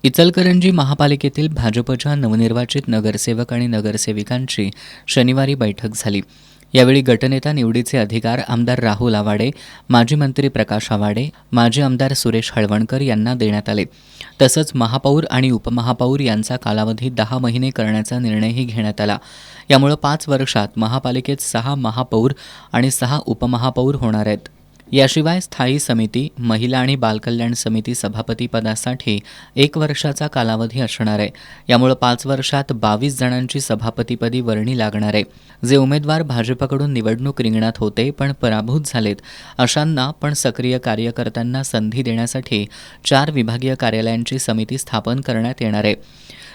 इचलकरंजी महापालिकेतील भाजपच्या नवनिर्वाचित नगरसेवक आणि नगरसेविकांची शनिवारी बैठक झाली. यावेळी गटनेता निवडीचे अधिकार आमदार राहुल आवाडे, माजी मंत्री प्रकाश आवाडे, माजी आमदार सुरेश हळवणकर यांना देण्यात आले. तसंच महापौर आणि उपमहापौर यांचा कालावधी 10 महिने करण्याचा निर्णयही घेण्यात आला. यामुळे 5 वर्षात महापालिकेत 6 महापौर आणि 6 उपमहापौर होणार आहेत. याशिवाय स्थायी समिती, महिला आणि बालकल्याण समिती सभापतीपदासाठी 1 वर्षाचा कालावधी असणार आहे. यामुळे 5 वर्षात 22 जणांची सभापतीपदी वर्णी लागणार आहे. जे उमेदवार भाजपकडून निवडणूक रिंगणात होते पण पराभूत झालेत, अशांना पण सक्रिय कार्यकर्त्यांना संधी देण्यासाठी 4 विभागीय कार्यालयांची समिती स्थापन करण्यात येणार आहे.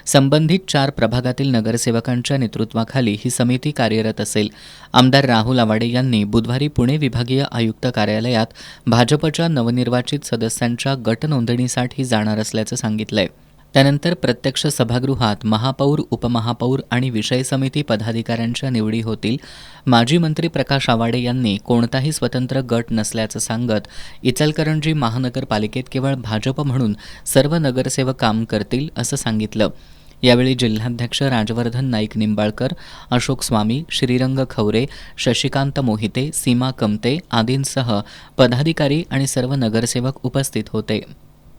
संबंधित 4 प्रभागातील नगरसेवकांच्या नेतृत्वाखाली ही समिती कार्यरत असेल. आमदार राहुल आवाडे यांनी बुधवारी पुणे विभागीय आयुक्त कार्यालयात भाजपच्या नवनिर्वाचित सदस्यांच्या गट नोंदणीसाठी जाणार असल्याचं सांगितलंय. त्यानंतर प्रत्यक्ष सभागृहात महापौर, उपमहापौर आणि विषय समिती पदाधिकाऱ्यांच्या निवडी होतील. माजी मंत्री प्रकाश आवाडे यांनी कोणताही स्वतंत्र गट नसल्याचं सांगत इचलकरंजी महानगरपालिकेत केवळ भाजप म्हणून सर्व नगरसेवक काम करतील असं सांगितलं. यावेळी जिल्हाध्यक्ष राजवर्धन नाईक निंबाळकर, अशोक स्वामी, श्रीरंग खवरे, शशिकांत मोहिते, सीमा कमते आदींसह पदाधिकारी आणि सर्व नगरसेवक उपस्थित होते.